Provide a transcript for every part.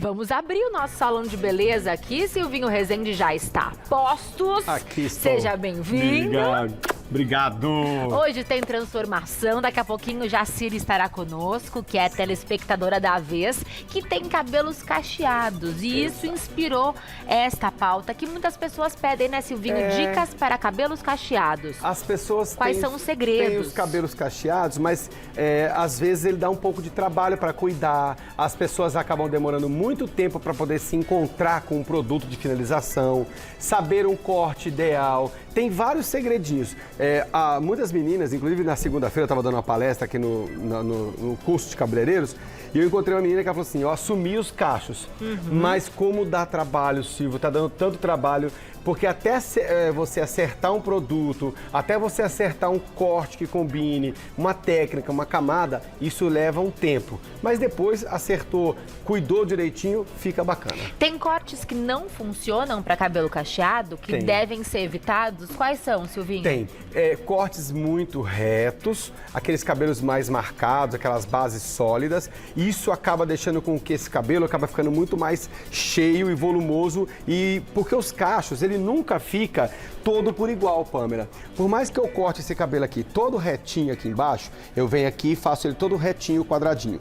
Vamos abrir o nosso salão de beleza aqui. Silvinho Rezende já está a postos. Aqui estou. Seja bem-vindo. Obrigado. Hoje tem transformação. Daqui a pouquinho Jacira estará conosco, que é telespectadora da vez, que tem cabelos cacheados. E isso inspirou esta pauta que muitas pessoas pedem, né, Silvinho? Dicas para cabelos cacheados. As pessoas Quais são os segredos? Têm os cabelos cacheados, mas às vezes ele dá um pouco de trabalho para cuidar. As pessoas acabam demorando muito tempo para poder se encontrar com um produto de finalização, saber um corte ideal. Tem vários segredinhos. Muitas meninas, inclusive na segunda-feira eu estava dando uma palestra aqui no curso de cabeleireiros, e eu encontrei uma menina que ela falou assim: eu assumi os cachos, mas como dá trabalho, Silvio, tá dando tanto trabalho, porque até você acertar um produto, até você acertar um corte que combine, uma técnica, uma camada, isso leva um tempo. Mas depois acertou, cuidou direitinho, fica bacana. Tem cortes que não funcionam para cabelo cacheado, que devem ser evitados? Quais são, Silvinho? Tem. Cortes muito retos, aqueles cabelos mais marcados, aquelas bases sólidas. Isso acaba deixando com que esse cabelo acaba ficando muito mais cheio e volumoso. E porque os cachos, ele nunca fica todo por igual, Pamela. Por mais que eu corte esse cabelo aqui todo retinho aqui embaixo, eu venho aqui e faço ele todo retinho, quadradinho.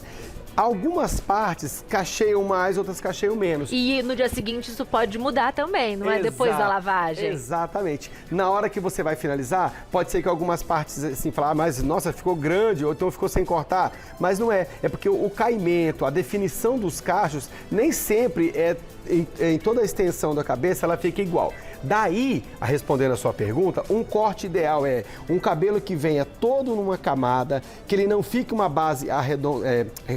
Algumas partes cacheiam mais, outras cacheiam menos. E no dia seguinte isso pode mudar também, não é? Depois da lavagem. Exatamente. Na hora que você vai finalizar, pode ser que algumas partes assim falar, mas nossa, ficou grande, ou então ficou sem cortar. Mas não é. É porque o caimento, a definição dos cachos, nem sempre em toda a extensão da cabeça ela fica igual. Daí, respondendo a sua pergunta, um corte ideal é um cabelo que venha todo numa camada, que ele não fique uma base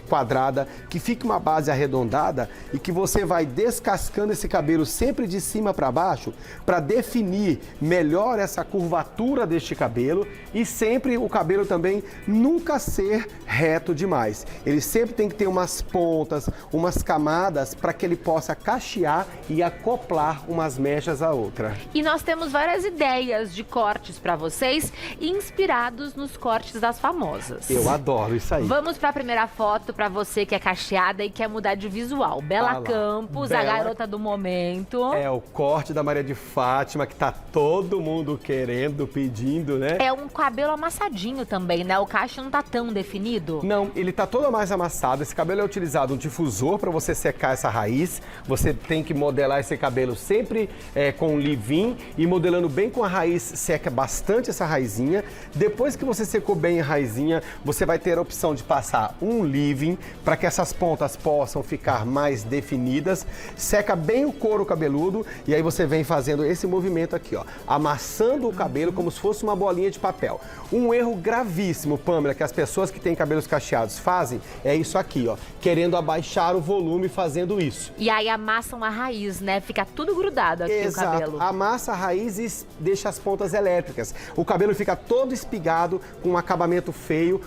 quadrada, que fique uma base arredondada e que você vai descascando esse cabelo sempre de cima para baixo para definir melhor essa curvatura deste cabelo e sempre o cabelo também nunca ser reto demais. Ele sempre tem que ter umas pontas, umas camadas para que ele possa cachear e acoplar umas mechas a outra. E nós temos várias ideias de cortes para vocês, inspirados nos cortes das famosas. Eu adoro isso aí. Vamos para a primeira foto para você que é cacheada e quer mudar de visual. Bela Campos, a garota do momento. É o corte da Maria de Fátima, que tá todo mundo querendo, pedindo, né? É um cabelo amassadinho também, né? O cacho não tá tão definido. Não, ele tá todo mais amassado. Esse cabelo é utilizado um difusor para você secar essa raiz. Você tem que modelar esse cabelo sempre com leave-in e modelando bem com a raiz, seca bastante essa raizinha. Depois que você secou bem a raizinha, você vai ter a opção de passar um leave-in para que essas pontas possam ficar mais definidas. Seca bem o couro cabeludo e aí você vem fazendo esse movimento aqui, ó, amassando o cabelo como se fosse uma bolinha de papel. Um erro gravíssimo, Pamela, que as pessoas que têm cabelos cacheados fazem é isso aqui, ó, querendo abaixar o volume fazendo isso. E aí amassam a raiz, né? Fica tudo grudado aqui o cabelo. Amassa a raiz e deixa as pontas elétricas. O cabelo fica todo espigado, com um acabamento feio.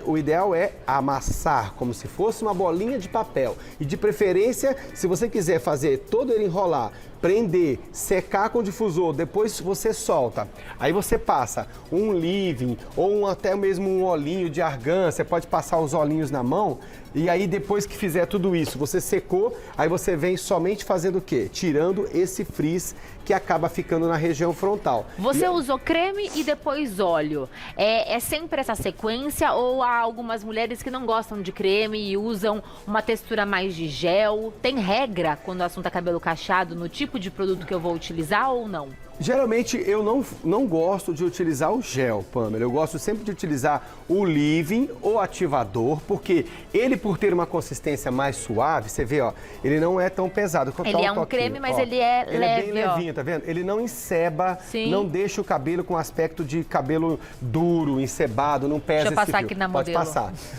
O ideal é amassar, como se fosse uma bolinha de papel. E de preferência, se você quiser fazer todo ele enrolar, prender, secar com o difusor, depois você solta. Aí você passa um leave-in ou até mesmo um olhinho de argan, você pode passar os olhinhos na mão. E aí depois que fizer tudo isso, você secou, aí você vem somente fazendo o quê? Tirando esse frizz que acaba ficando na região frontal. Você usou creme e depois óleo. É sempre essa sequência ou há algumas mulheres que não gostam de creme e usam uma textura mais de gel? Tem regra quando o assunto é cabelo cacheado no tipo de produto que eu vou utilizar ou não? Geralmente eu não gosto de utilizar o gel, Pamela. Eu gosto sempre de utilizar o leave-in ou ativador, porque ele, por ter uma consistência mais suave, você vê, ó, ele não é tão pesado. Ele é um creme, mas ele é leve, ele é bem levinho, tá vendo? Ele não enceba, não deixa o cabelo com aspecto de cabelo duro, encebado, não pesa esse fio. Deixa eu passar aqui na modelo.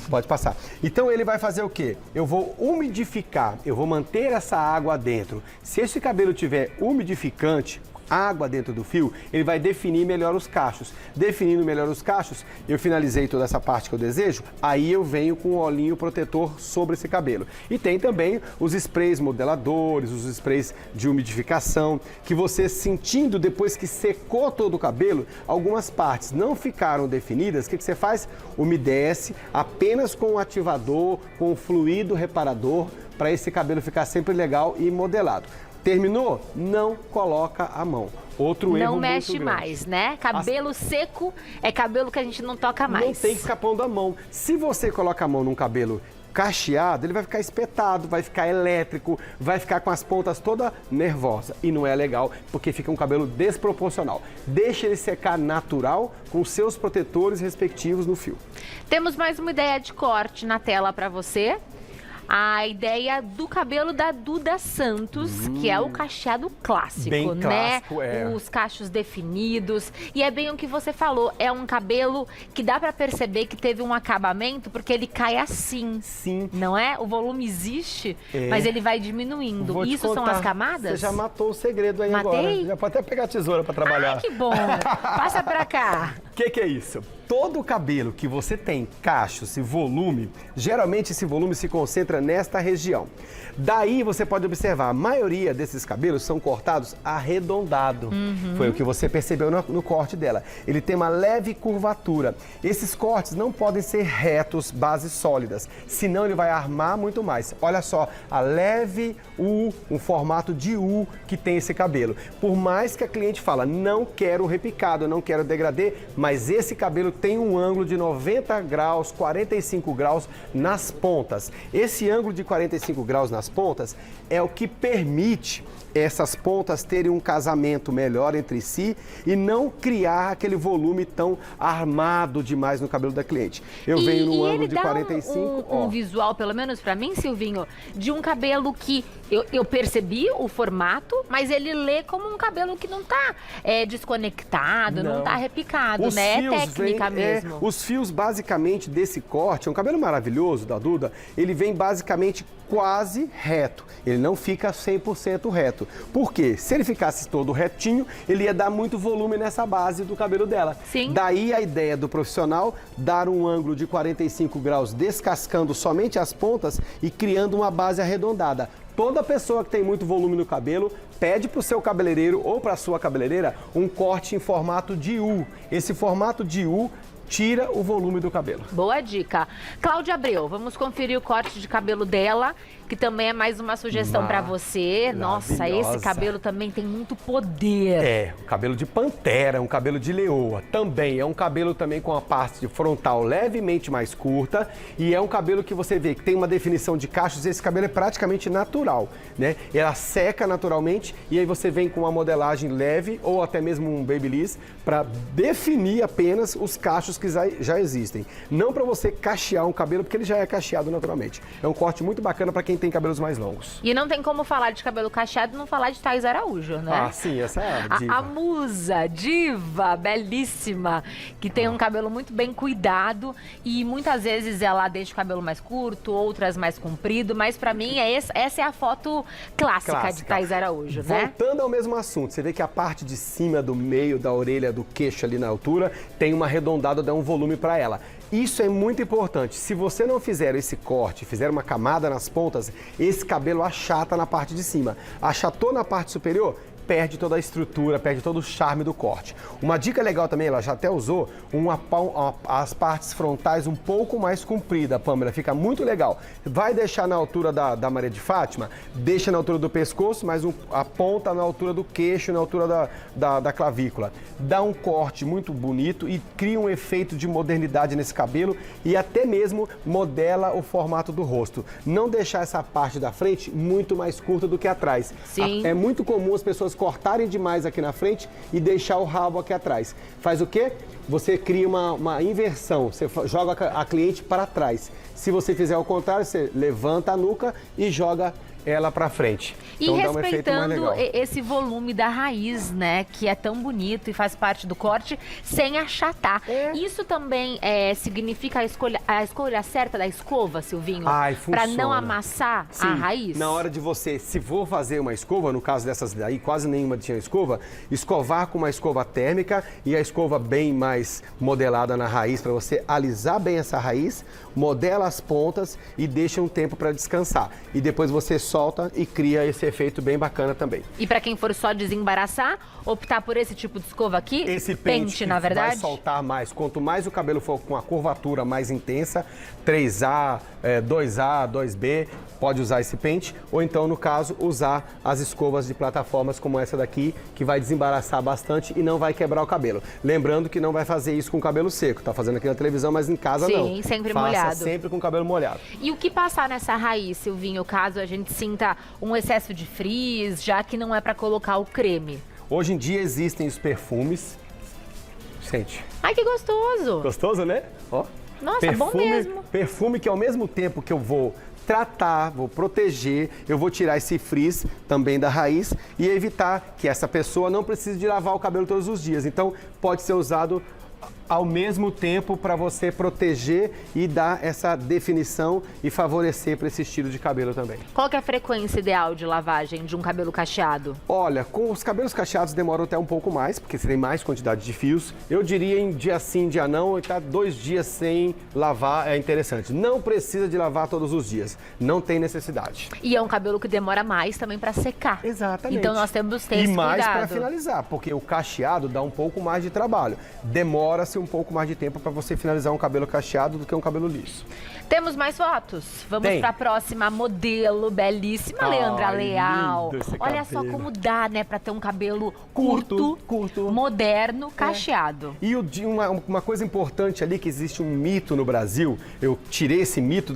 Pode passar. Então ele vai fazer o quê? Eu vou umidificar, eu vou manter essa água dentro. Se esse cabelo tiver umidificante, água dentro do fio, ele vai definir melhor os cachos. Definindo melhor os cachos, eu finalizei toda essa parte que eu desejo, aí eu venho com o olhinho protetor sobre esse cabelo. E tem também os sprays modeladores, os sprays de umidificação, que você sentindo depois que secou todo o cabelo, algumas partes não ficaram definidas, o que você faz? Umedece apenas com o ativador, com o fluido reparador, para esse cabelo ficar sempre legal e modelado. Terminou? Não coloca a mão. Outro erro não muito mexe grande. mais, né? Cabelo seco é cabelo que a gente não toca mais. Não tem que ficar pondo a mão. Se você coloca a mão num cabelo cacheado, ele vai ficar espetado, vai ficar elétrico, vai ficar com as pontas toda nervosa. E não é legal, porque fica um cabelo desproporcional. Deixa ele secar natural, com seus protetores respectivos no fio. Temos mais uma ideia de corte na tela para você. A ideia do cabelo da Duda Santos, que é o cacheado clássico, bem né? clássico, é. Os cachos definidos. E é bem o que você falou, é um cabelo que dá pra perceber que teve um acabamento, porque ele cai assim. Sim. Não é? O volume existe, mas ele vai diminuindo. Vou te Isso são contar, as camadas? Você já matou o segredo aí Matei? agora. Já pode até pegar a tesoura para trabalhar. Ai, que bom! Passa pra cá. O que é isso? Todo o cabelo que você tem, cachos e volume, geralmente esse volume se concentra nesta região. Daí você pode observar, a maioria desses cabelos são cortados arredondado. Foi o que você percebeu no corte dela. Ele tem uma leve curvatura. Esses cortes não podem ser retos, bases sólidas, senão ele vai armar muito mais. Olha só, a leve U, um formato de U que tem esse cabelo. Por mais que a cliente fala, não quero repicado, não quero degradê, mas esse cabelo tem um ângulo de 90 graus, 45 graus nas pontas. Esse ângulo de 45 graus nas pontas é o que permite essas pontas terem um casamento melhor entre si e não criar aquele volume tão armado demais no cabelo da cliente. Eu venho no ângulo de 45, um visual, pelo menos pra mim, Silvinho, de um cabelo que eu percebi o formato, mas ele lê como um cabelo que não tá desconectado, não tá repicado, né? É técnica mesmo. Os fios, basicamente, desse corte, é um cabelo maravilhoso da Duda, ele vem basicamente quase reto. Ele não fica 100% reto. Por quê? Se ele ficasse todo retinho, ele ia dar muito volume nessa base do cabelo dela. Sim. Daí a ideia do profissional, dar um ângulo de 45 graus, descascando somente as pontas e criando uma base arredondada. Toda pessoa que tem muito volume no cabelo pede para o seu cabeleireiro ou para a sua cabeleireira um corte em formato de U. Esse formato de U tira o volume do cabelo. Boa dica. Cláudia Abreu, vamos conferir o corte de cabelo dela, que também é mais uma sugestão para você. Nossa, esse cabelo também tem muito poder. É, o cabelo de pantera, um cabelo de leoa. Também é um cabelo também com a parte frontal levemente mais curta e é um cabelo que você vê que tem uma definição de cachos. Esse cabelo é praticamente natural, né? Ela seca naturalmente e aí você vem com uma modelagem leve ou até mesmo um babyliss para definir apenas os cachos que já existem. Não para você cachear um cabelo, porque ele já é cacheado naturalmente. É um corte muito bacana para quem tem cabelos mais longos. E não tem como falar de cabelo cacheado e não falar de Thaís Araújo, né? Ah, sim, essa é a diva. A musa, diva, belíssima, que tem um cabelo muito bem cuidado e muitas vezes ela deixa o cabelo mais curto, outras mais comprido, mas pra mim essa é a foto clássica de Thaís Araújo, né? Voltando ao mesmo assunto, você vê que a parte de cima do meio, da orelha, do queixo ali na altura, tem uma arredondada, dá um volume para ela. Isso é muito importante. Se você não fizer esse corte, fizer uma camada nas pontas, esse cabelo achata na parte de cima. Achatou na parte superior, perde toda a estrutura, perde todo o charme do corte. Uma dica legal também, ela já até usou, as partes frontais um pouco mais comprida, Pâmela, fica muito legal. Vai deixar na altura da Maria de Fátima, deixa na altura do pescoço, mas a ponta na altura do queixo, na altura da clavícula. Dá um corte muito bonito e cria um efeito de modernidade nesse cabelo e até mesmo modela o formato do rosto. Não deixar essa parte da frente muito mais curta do que atrás. Sim. É muito comum as pessoas cortarem demais aqui na frente e deixar o rabo aqui atrás. Faz o quê? Você cria uma inversão, você joga a cliente para trás. Se você fizer o contrário, você levanta a nuca e joga ela pra frente. E Então dá um efeito mais respeitando legal. esse volume da raiz, né, que é tão bonito e faz parte do corte, sem achatar. Isso também significa a escolha certa da escova, Silvinho? Ai, Para não funciona. amassar Sim, a raiz? na hora de você, se for fazer uma escova, no caso dessas daí, quase nenhuma tinha escova, escovar com uma escova térmica e a escova bem mais modelada na raiz, para você alisar bem essa raiz, modela as pontas e deixa um tempo para descansar. E depois você solta e cria esse efeito bem bacana também. E para quem for só desembaraçar, optar por esse tipo de escova aqui? Esse pente na verdade? vai soltar mais. Quanto mais o cabelo for com a curvatura mais intensa, 3A, 2A, 2B, pode usar esse pente. Ou então, no caso, usar as escovas de plataformas como essa daqui, que vai desembaraçar bastante e não vai quebrar o cabelo. Lembrando que não vai fazer isso com o cabelo seco. Tá fazendo aqui na televisão, mas em casa não. Sim, sempre Faça molhado. sempre com o cabelo molhado. E o que passar nessa raiz, Silvinho, caso a gente sinta um excesso de frizz, já que não é para colocar o creme? Hoje em dia existem os perfumes. Sente. Ai, que gostoso! Gostoso, né? Ó. Nossa, bom mesmo. Perfume que ao mesmo tempo que eu vou tratar, vou proteger, eu vou tirar esse frizz também da raiz e evitar que essa pessoa não precise de lavar o cabelo todos os dias. Então, pode ser usado ao mesmo tempo para você proteger e dar essa definição e favorecer para esse estilo de cabelo também. Qual que é a frequência ideal de lavagem de um cabelo cacheado? Olha, com os cabelos cacheados demoram até um pouco mais, porque você tem mais quantidade de fios. Eu diria em dia sim, dia não, e tá 2 dias sem lavar é interessante. Não precisa de lavar todos os dias, não tem necessidade. E é um cabelo que demora mais também para secar. Exatamente. Então nós temos que ter esse E mais para cuidado. finalizar, porque o cacheado dá um pouco mais de trabalho. Demora-se um pouco mais de tempo para você finalizar um cabelo cacheado do que um cabelo liso. Temos mais fotos? Vamos Tem. para a próxima modelo, belíssima, Ai, Leandra Leal. lindo esse Olha só cabelo. como dá, né, para ter um cabelo Curto, moderno, cacheado. E uma coisa importante ali, que existe um mito no Brasil, eu tirei esse mito,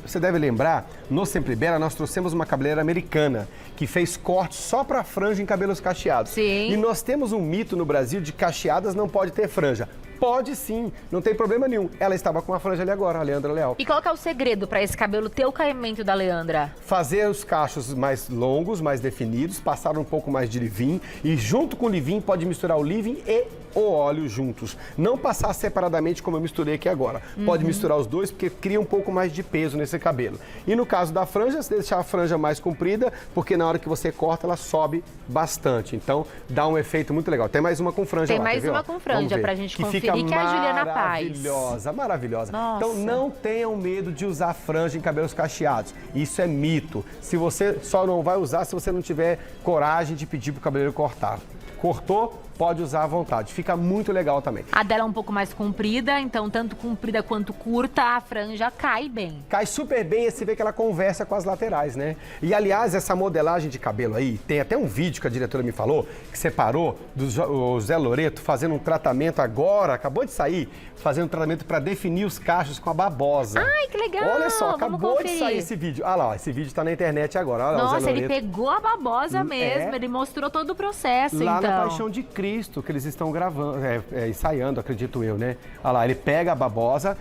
você deve lembrar, no Sempre Bela nós trouxemos uma cabeleireira americana que fez cortes só para franja em cabelos cacheados. Sim. E nós temos um mito no Brasil de cacheadas não pode ter franja. Pode sim, não tem problema nenhum. Ela estava com a franja ali agora, a Leandra Leal. E qual que é o segredo para esse cabelo ter o caimento da Leandra? Fazer os cachos mais longos, mais definidos, passar um pouco mais de leave-in e junto com o leave-in pode misturar o leave-in e o óleo juntos. Não passar separadamente como eu misturei aqui agora. Pode misturar os dois porque cria um pouco mais de peso nesse cabelo. E no caso da franja, você deixar a franja mais comprida, porque na hora que você corta ela sobe bastante. Então dá um efeito muito legal. Tem mais uma com franja Tem lá, mais quer ver, uma ó? com franja Vamos ver. pra gente Que conferir, fica que é a Juliana Paz. maravilhosa, maravilhosa. Nossa. Então não tenham medo de usar franja em cabelos cacheados. Isso é mito. Se você só não vai usar se você não tiver coragem de pedir pro cabeleireiro cortar. Cortou, pode usar à vontade. Fica muito legal também. A dela é um pouco mais comprida, então tanto comprida quanto curta, a franja cai bem. Cai super bem e você vê que ela conversa com as laterais, né? E, aliás, essa modelagem de cabelo aí, tem até um vídeo que a diretora me falou, que separou do Zé Loreto fazendo um tratamento agora, acabou de sair, fazendo um tratamento para definir os cachos com a babosa. Ai, que legal! Olha só, Vamos acabou de conferir. sair esse vídeo. Ah lá, esse vídeo tá na internet agora. Olha lá, o Zé Nossa, ele Loreto. pegou a babosa mesmo, ele mostrou todo o processo, Lá então. na Paixão de Cristo, que eles estão gravando, ensaiando, acredito eu, né? Olha lá, ele pega a babosa,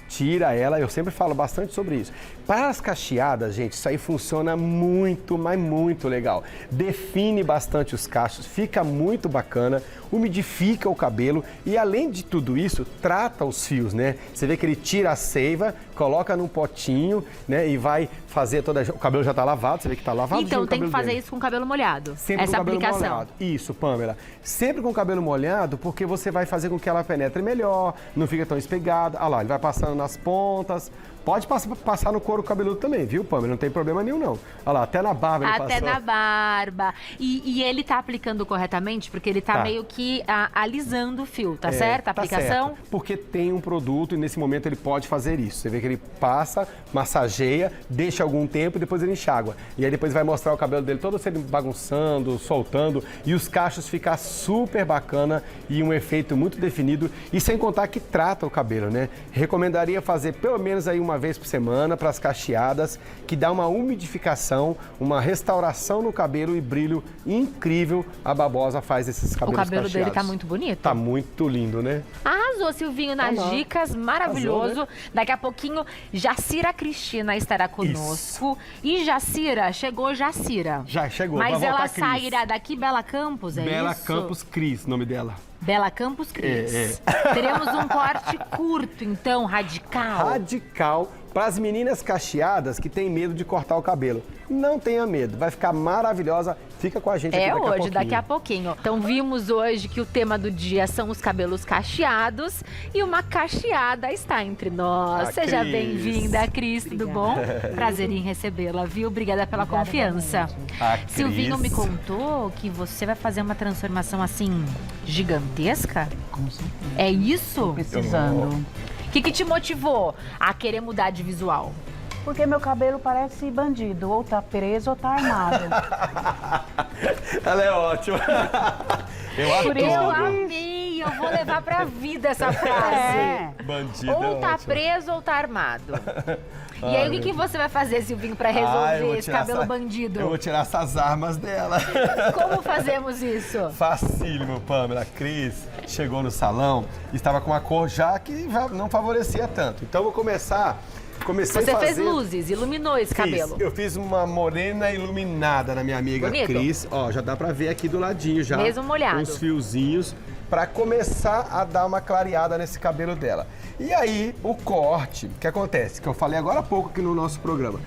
tira ela, eu sempre falo bastante sobre isso. Para as cacheadas, gente, isso aí funciona muito, mas muito legal. Define bastante os cachos, fica muito bacana, umidifica o cabelo e, além de tudo isso, trata os fios, né? Você vê que ele tira a seiva, coloca num potinho, né? E vai fazer toda... O cabelo já tá lavado, você vê que tá lavado. Então o tem que cabelo fazer dele. isso com o cabelo molhado, Sempre essa com o cabelo aplicação. molhado. Isso, Pamela. Sempre com o cabelo molhado, porque você vai fazer com que ela penetre melhor, não fica tão espegada. Olha lá, ele vai passando nas pontas. Pode passar no couro cabeludo também, viu, Pamela? Não tem problema nenhum, não. Olha lá, até na barba ele Até passou. na barba. E ele tá aplicando corretamente? Porque ele tá Tá. meio que alisando o fio, tá certo? A Tá aplicação? certo, porque tem um produto e nesse momento ele pode fazer isso. Você vê que ele passa, massageia, deixa algum tempo e depois ele enxágua. E aí depois vai mostrar o cabelo dele todo sendo bagunçando, soltando e os cachos ficar super bacana e um efeito muito definido. E sem contar que trata o cabelo, né? Recomendaria fazer pelo menos aí uma vez por semana para as cacheadas, que dá uma umidificação, uma restauração no cabelo e brilho incrível. A babosa faz esses O cabelos cabelo cacheados. dele tá muito bonito. Tá muito lindo, né? Ah, arrasou, Silvinho, nas dicas, maravilhoso. Arrasou, né? Daqui a pouquinho, Jacira Cristina estará conosco. E Jacira, chegou Jacira. Já chegou, Mas vai ela voltar, Cris. sairá daqui, Bela Campos, é Bela isso? Campos Cris, nome dela. Bela Campos Cris. Teremos um corte curto, então, radical. Radical para as meninas cacheadas que têm medo de cortar o cabelo. Não tenha medo, vai ficar maravilhosa. Fica com a gente aqui Daqui a pouquinho. Então vimos hoje que o tema do dia são os cabelos cacheados e uma cacheada está entre nós. Seja Cris. bem-vinda, Cris, tudo bom? Prazer em recebê-la, viu? Obrigada pela confiança. Silvinho me contou que você vai fazer uma transformação assim gigantesca? Com certeza. É isso? Precisando. O que te motivou a querer mudar de visual? Porque meu cabelo parece bandido, ou tá preso ou tá armado. Ela é ótima. Eu amei, eu vou levar pra vida essa frase. Bandido Ou é tá ótimo. preso ou tá armado. E aí, o que você vai fazer, Silvinho, pra resolver esse cabelo bandido? Eu vou tirar essas armas dela. Como fazemos isso? Facílimo, Pamela. Cris chegou no salão e estava com uma cor já que já não favorecia tanto. Então, eu vou começar... Comecei Você a fazer... fez luzes, iluminou esse cabelo. Eu fiz uma morena iluminada na minha amiga Bonito. Cris. Ó, já dá pra ver aqui do ladinho já. Mesmo molhado. Uns fiozinhos pra começar a dar uma clareada nesse cabelo dela. E aí, o corte, o que acontece? Que eu falei agora há pouco aqui no nosso programa.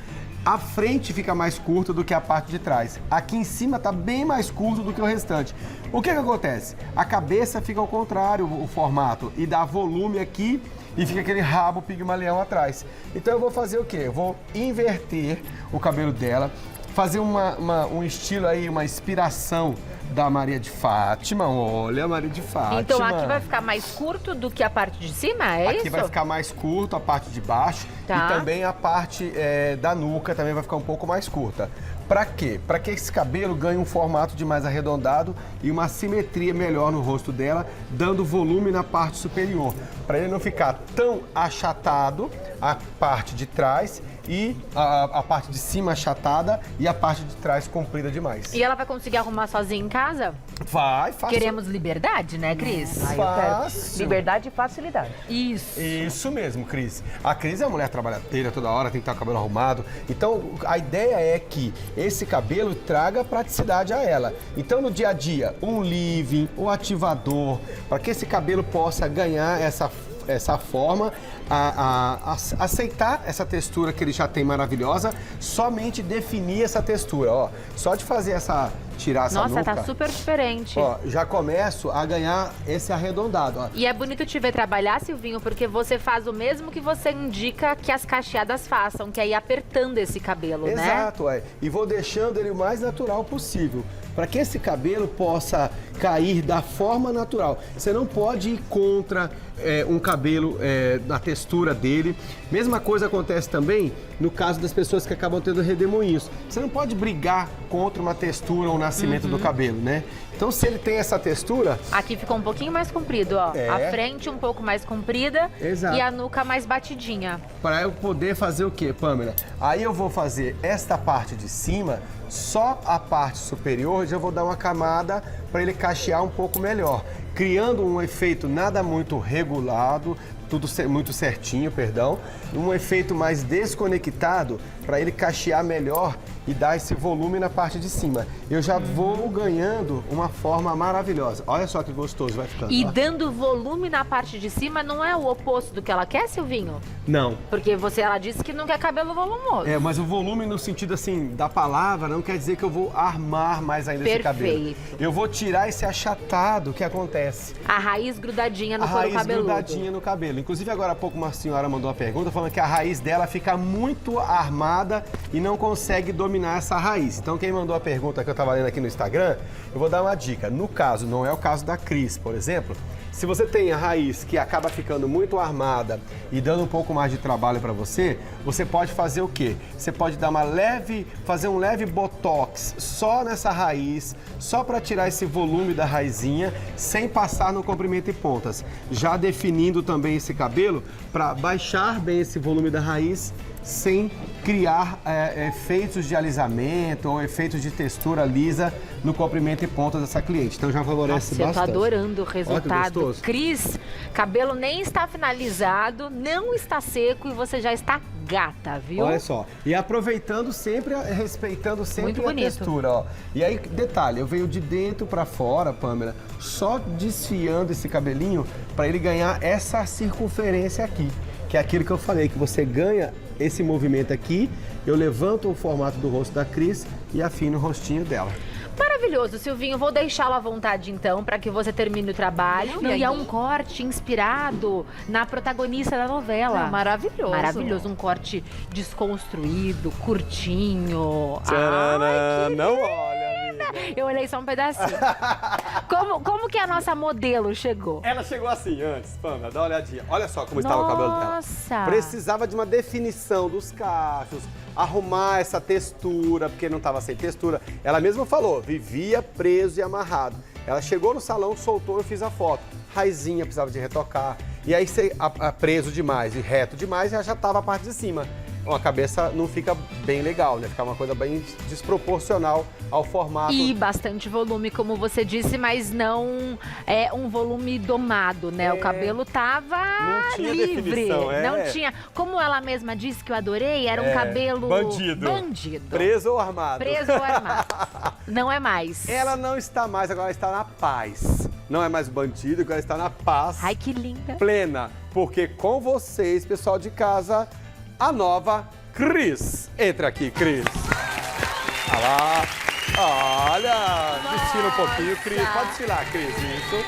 A frente fica mais curta do que a parte de trás. Aqui em cima tá bem mais curto do que o restante. O que acontece? A cabeça fica ao contrário, o formato, e dá volume aqui e fica aquele rabo pigmalião atrás. Então eu vou fazer o quê? Eu vou inverter o cabelo dela, fazer um estilo aí, uma inspiração da Maria de Fátima. Olha a Maria de Fátima. Então aqui vai ficar mais curto do que a parte de cima, é isso? Aqui vai ficar mais curto a parte de baixo Tá. e também a parte da nuca também vai ficar um pouco mais curta. Pra quê? Pra que esse cabelo ganhe um formato de mais arredondado e uma simetria melhor no rosto dela, dando volume na parte superior. Pra ele não ficar tão achatado a parte de trás e a parte de cima achatada e a parte de trás comprida demais. E ela vai conseguir arrumar sozinha em casa? Vai, fácil. Queremos liberdade, né, Cris? Aí eu quero Fácil. liberdade e facilidade. Isso. Isso mesmo, Cris. A Cris é uma mulher trabalhadeira toda hora, tem que estar com o cabelo arrumado. Então, a ideia é que esse cabelo traga praticidade a ela. Então, no dia a dia, um leave-in, um ativador, para que esse cabelo possa ganhar essa forma, aceitar essa textura que ele já tem maravilhosa, somente definir essa textura, ó. Só de fazer tirar essa Nossa, nuca, tá super diferente. ó, já começo a ganhar esse arredondado, ó. E é bonito te ver trabalhar, Silvinho, porque você faz o mesmo que você indica que as cacheadas façam, que é ir apertando esse cabelo, né? Exato, é. E vou deixando ele o mais natural possível, para que esse cabelo possa cair da forma natural. Você não pode ir contra um cabelo na textura dele. Mesma coisa acontece também no caso das pessoas que acabam tendo redemoinhos. Você não pode brigar contra uma textura ou um nascimento do cabelo, né? Então, se ele tem essa textura... Aqui ficou um pouquinho mais comprido, ó. É. A frente um pouco mais comprida. Exato. E a nuca mais batidinha. Para eu poder fazer o quê, Pamela? Aí eu vou fazer esta parte de cima, só a parte superior, já vou dar uma camada para ele cachear um pouco melhor, criando um efeito nada muito regulado, tudo muito certinho, perdão, um efeito mais desconectado para ele cachear melhor e dar esse volume na parte de cima. Eu já vou ganhando uma forma maravilhosa. Olha só que gostoso vai ficando. E ó. dando volume na parte de cima não é o oposto do que ela quer, Silvinho? Não. Porque ela disse que não quer cabelo volumoso. É, mas o volume no sentido assim da palavra não quer dizer que eu vou armar mais ainda esse cabelo. Perfeito. Eu vou tirar esse achatado que acontece. A raiz grudadinha no A couro raiz cabeludo. grudadinha no cabelo. Inclusive agora há pouco uma senhora mandou uma pergunta falando que a raiz dela fica muito armada e não consegue dominar essa raiz. Então quem mandou a pergunta que eu estava lendo aqui no Instagram, eu vou dar uma dica. No caso, não é o caso da Cris, por exemplo, se você tem a raiz que acaba ficando muito armada e dando um pouco mais de trabalho para você, você pode fazer o quê? Você pode dar fazer um leve botox só nessa raiz, só para tirar esse volume da raizinha, sem passar no comprimento e pontas. Já definindo também esse cabelo para baixar bem esse volume da raiz sem criar efeitos de alisamento ou efeitos de textura lisa no comprimento e ponta dessa cliente. Então já favorece Nossa, bastante. eu tô adorando o Olha que resultado. gostoso. Cris, cabelo nem está finalizado, não está seco e você já está gata, viu? Olha só. E aproveitando sempre, respeitando sempre Muito a bonito. textura, ó. E aí, detalhe, eu venho de dentro pra fora, Pamela, só desfiando esse cabelinho pra ele ganhar essa circunferência aqui. Que é aquilo que eu falei, que você ganha esse movimento aqui, eu levanto o formato do rosto da Cris e afino o rostinho dela. Maravilhoso, Silvinho. Vou deixá-lo à vontade, então, para que você termine o trabalho. E é um corte inspirado na protagonista da novela. Maravilhoso. Maravilhoso. Um corte desconstruído, curtinho. Tcharam, que não olha, amiga. Eu olhei só um pedacinho. Como que a nossa modelo chegou? Ela chegou assim antes, Pamela, dá uma olhadinha. Olha só como estava o cabelo dela. Nossa! Precisava de uma definição dos cachos, arrumar essa textura, porque não estava sem textura. Ela mesma falou, vivia preso e amarrado. Ela chegou no salão, soltou, eu fiz a foto. Raizinha precisava de retocar. E aí, preso demais e reto demais, já estava a parte de cima. A cabeça não fica bem legal, né? Fica uma coisa bem desproporcional ao formato. E bastante volume, como você disse, mas não é um volume domado, né? O cabelo tava Não tinha livre. definição, Não tinha. Como ela mesma disse que eu adorei, era um cabelo bandido. bandido. Preso ou armado? Preso ou armado. Não é mais. Ela não está mais, agora está na paz. Não é mais bandido, agora está na paz. Ai, que linda. Plena. Porque com vocês, pessoal de casa, a nova Cris. Entra aqui, Cris. Olha lá. Olha, desfila um pouquinho, Cris. Pode desfilar, Cris. Isso.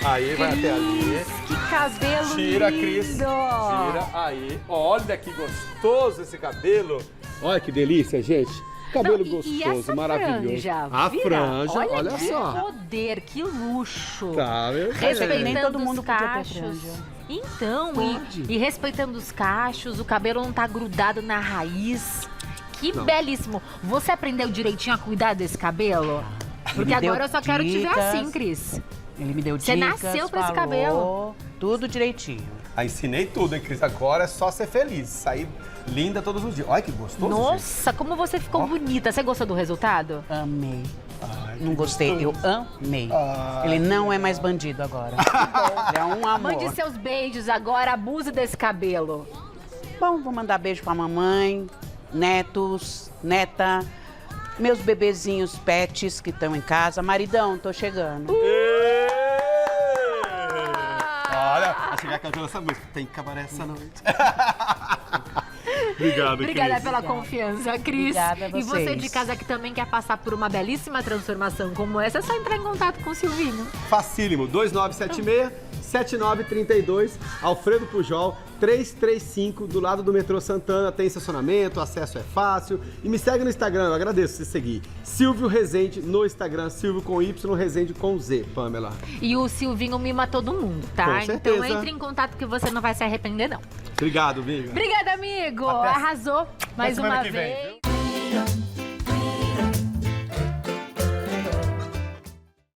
Aí, vai até ali. Que cabelo Tira, lindo. Cris. Tira. Aí. Olha que gostoso esse cabelo. Olha que delícia, gente. Cabelo Não, gostoso, e essa maravilhoso. franja, A vira? franja, olha que só. poder, que luxo. Tá, meu Respeitando Nem todo mundo os podia ter cachos. franja. Então, Pode. e respeitando os cachos, o cabelo não tá grudado na raiz. Que Não. belíssimo. Você aprendeu direitinho a cuidar desse cabelo? Porque me deu agora eu só quero te ver dicas. assim, Cris. Ele me deu Você dicas, nasceu pra esse falou, cabelo. tudo direitinho. Ah, ensinei tudo, hein, Cris? Agora é só ser feliz, sair linda todos os dias. Olha que gostoso, gente. Nossa, como você ficou Ó. bonita. Você gostou do resultado? Amei. Ai, que Não gostei, eu gostoso. amei. Ai, Ele não é mais bandido agora. Ele é um amor. Mande seus beijos agora, abuse desse cabelo. Bom, vou mandar beijo pra mamãe, netos, neta, meus bebezinhos pets que estão em casa. Maridão, tô chegando. Ê! Olha, vai chegar cantando essa música. Tem cabaré essa noite. Obrigado, Obrigada Cris. pela confiança, Cris. Obrigada a E você vocês. de casa que também quer passar por uma belíssima transformação como essa, é só entrar em contato com o Silvinho. Facílimo, 2976-7932, Alfredo Pujol, 335, do lado do metrô Santana, tem estacionamento, acesso é fácil. E me segue no Instagram, eu agradeço se seguir. Silvio Rezende no Instagram, Silvio com Y, Rezende com Z, Pamela. E o Silvinho mima todo mundo, tá? Com certeza. Então entre em contato que você não vai se arrepender, não. Obrigado, amiga. Obrigada, amigo. Até Arrasou mais semana uma que vem, vez.